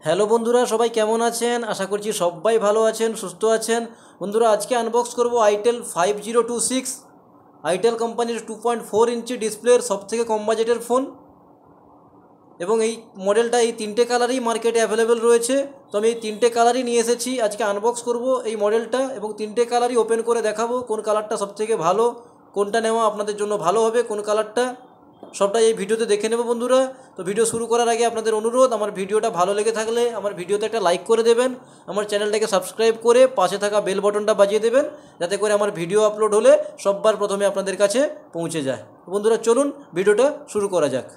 Hello বন্ধুরা, সবাই কেমন আছেন? আশা করছি সবাই ভালো আছেন, সুস্থ আছেন। বন্ধুরা, আজকে আনবক্স করব আইটেল 5026, আইটেল কোম্পানির 2.4 ইঞ্চি ডিসপ্লের সবথেকে কম বাজেটের ফোন। এবং এই মডেলটা এই তিনটে কালারই মার্কেটে অ্যাভেলেবেল রয়েছে। তো আমি এই তিনটে কালারই নিয়ে এসেছি, আজকে আনবক্স করব এই মডেলটা এবং তিনটে কালারই ওপেন করে দেখাবো কোন কালারটা সবথেকে ভালো, কোনটা নেওয়া আপনাদের জন্য ভালো হবে, কোন কালারটা, সবটাই এই ভিডিওতে দেখে নেব বন্ধুরা। তো ভিডিও শুরু করার আগে আপনাদের অনুরোধ, আমার ভিডিওটা ভালো লেগে থাকলে আমার ভিডিওতে একটা লাইক করে দেবেন, আমার চ্যানেলটাকে সাবস্ক্রাইব করে পাশে থাকা বেল বটনটা বাজিয়ে দেবেন, যাতে করে আমার ভিডিও আপলোড হলে সববার প্রথমে আপনাদের কাছে পৌঁছে যায়। বন্ধুরা চলুন ভিডিওটা শুরু করা যাক।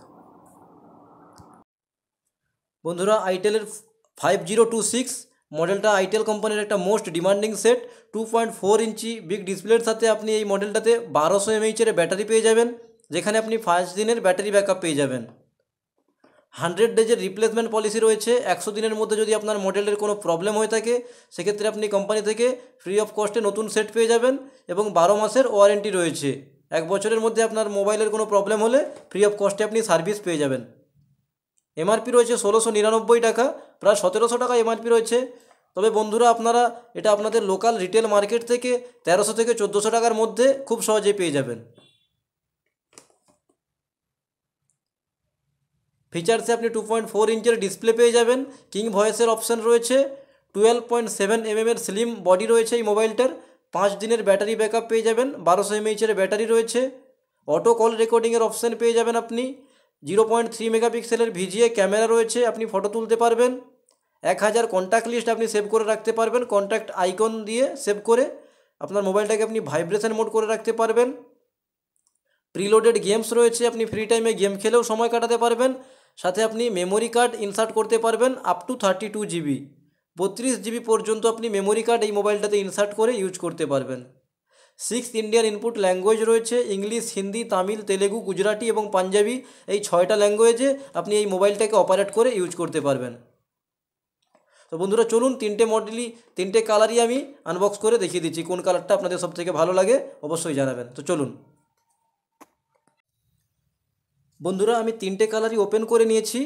বন্ধুরা, আইটেলের 5026 মডেলটা আইটেল কোম্পানির একটা মোস্ট ডিমান্ডিং সেট। 2.4 ইঞ্চি বিগ ডিসপ্লের সাথে আপনি এই মডেলটাতে 1200 mAh ব্যাটারি পেয়ে যাবেন, যেখানে আপনি 5 দিনের ব্যাটারি ব্যাকআপ পেয়ে যাবেন। 100 ডেজের রিপ্লেসমেন্ট পলিসি রয়েছে। 100 দিনের মধ্যে যদি আপনার মডেলের কোনো প্রবলেম হয়ে থাকে, সেক্ষেত্রে আপনি কোম্পানি থেকে ফ্রি অফ কস্টে নতুন সেট পেয়ে যাবেন এবং 12 মাসের ওয়ারেন্টি রয়েছে। 1 বছরের মধ্যে আপনার মোবাইলের কোনো প্রবলেম হলে ফ্রি অফ কস্টে আপনি সার্ভিস পেয়ে যাবেন। এমআরপি রয়েছে 1699 টাকা, প্রায় 1700 টাকা এমআরপি রয়েছে। তবে বন্ধুরা, আপনারা এটা আপনাদের লোকাল রিটেল মার্কেট থেকে 1300 থেকে 1400 টাকার মধ্যে খুব সহজেই পেয়ে যাবেন। ফিচার্সে আপনি 2.4 ইঞ্চের ডিসপ্লে পেয়ে যাবেন, কিং ভয়েসের অপশান রয়েছে, 12.7 mm এর স্লিম বডি রয়েছে এই মোবাইলটার, 5 দিনের ব্যাটারি ব্যাকআপ পেয়ে যাবেন, 1200 mAh ব্যাটারি রয়েছে, অটো কল রেকর্ডিংয়ের অপশান পেয়ে যাবেন আপনি, 0.3 মেগাপিক্সেলের ভিজিএ ক্যামেরা রয়েছে, আপনি ফটো তুলতে পারবেন, 1000 কন্ট্যাক্ট লিস্ট আপনি সেভ করে রাখতে পারবেন, কন্ট্যাক্ট আইকন দিয়ে সেভ করে আপনার মোবাইলটাকে আপনি ভাইব্রেশন মোড করে রাখতে পারবেন। প্রিলোডেড গেমস রয়েছে, আপনি ফ্রি টাইমে গেম খেলেও সময় কাটাতে পারবেন। সাথে আপনি মেমোরি কার্ড ইনসার্ট করতে পারবেন আপ টু 32 GB, 32 GB পর্যন্ত আপনি মেমোরি কার্ড এই মোবাইলটাতে ইনসার্ট করে ইউজ করতে পারবেন। 6 ইন্ডিয়ান ইনপুট ল্যাঙ্গুয়েজ রয়েছে, ইংলিশ, হিন্দি, তামিল, তেলেগু, গুজরাটি এবং পাঞ্জাবি, এই 6টা ল্যাঙ্গুয়েজে আপনি এই মোবাইলটাকে অপারেট করে ইউজ করতে পারবেন। তো বন্ধুরা চলুন, তিনটে কালারই আমি আনবক্স করে দেখিয়ে দিচ্ছি, কোন কালারটা আপনাদের সবথেকে ভালো লাগে অবশ্যই জানাবেন। তো চলুন বন্ধুরা, আমি তিনটে কালারই ওপেন করে নিয়েছি।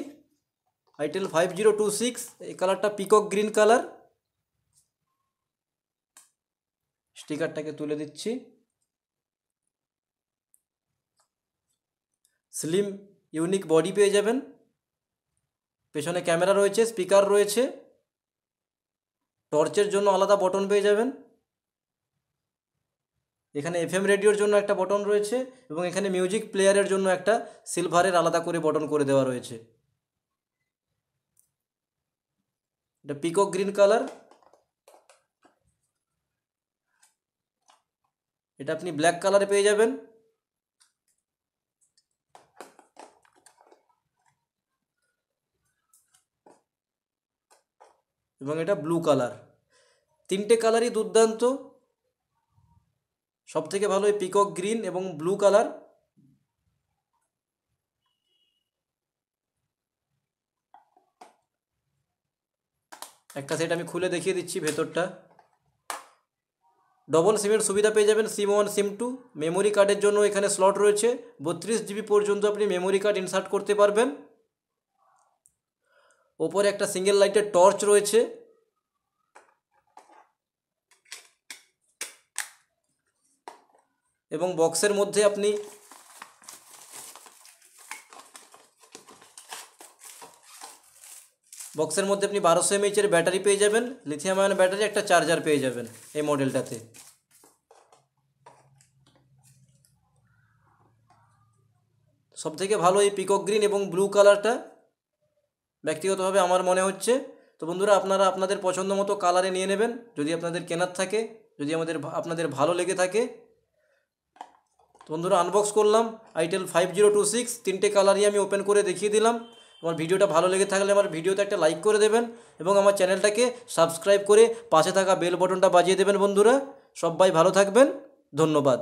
আইটেল 5026, এই কালারটা পিকক গ্রিন কালার। স্টিকারটাকে তুলে দিচ্ছি। স্লিম ইউনিক বডি পেয়ে যাবেন, পেছনে ক্যামেরা রয়েছে, স্পিকার রয়েছে, টর্চের জন্য আলাদা বটন পেয়ে যাবেন, এখানে FM রেডিওর জন্য একটা বটন রয়েছে এবং এখানে মিউজিক প্লেয়ারের জন্য একটা সিলভারের আলাদা করে বটন করে দেওয়া রয়েছে। এটা পিকক গ্রিন কালার। এটা আপনি ব্ল্যাক কালারে পেয়ে যাবেন। এবং এটা ব্লু কালার। তিনটে কালারই দুর্দান্ত, সব থেকে ভালো এই পিকক গ্রিন এবং ব্লু কালার। একটা সেট আমি খুলে দেখিয়ে দিচ্ছি ভেতরটা। ডবল সিমের সুবিধা পেয়ে যাবেন, SIM1 SIM2। মেমোরি কার্ডের জন্য এখানে স্লট রয়েছে, 32 GB পর্যন্ত আপনি মেমোরি কার্ড ইনসার্ট করতে পারবেন। ওপরে একটা সিঙ্গেল লাইটের টর্চ রয়েছে। এবং বক্সের মধ্যে আপনি বক্সের মধ্যে আপনি 1200 mAh এর ব্যাটারি পেয়ে যাবেন, লিথিয়াম আয়ন ব্যাটারি, একটা চার্জার পেয়ে যাবেন এই মডেলটাতে। সবথেকে ভালো এই পিকক গ্রিন এবং ব্লু কালারটা ব্যক্তিগতভাবে আমার মনে হচ্ছে। তো বন্ধুরা, আপনারা আপনাদের পছন্দ মতো কালারে নিয়ে নেবেন যদি আপনাদের কেনার থাকে, যদি আপনাদের ভালো লেগে থাকে। তো বন্ধুরা, আনবক্স করলাম আইটেল 5026, তিনটে কালারই আমি ওপেন করে দেখিয়ে দিলাম। আমার ভিডিওটা ভালো লেগে থাকলে আমার ভিডিওতে একটা লাইক করে দেবেন এবং আমার চ্যানেলটাকে সাবস্ক্রাইব করে পাশে থাকা বেল বটনটা বাজিয়ে দেবেন। বন্ধুরা সবাই ভালো থাকবেন, ধন্যবাদ।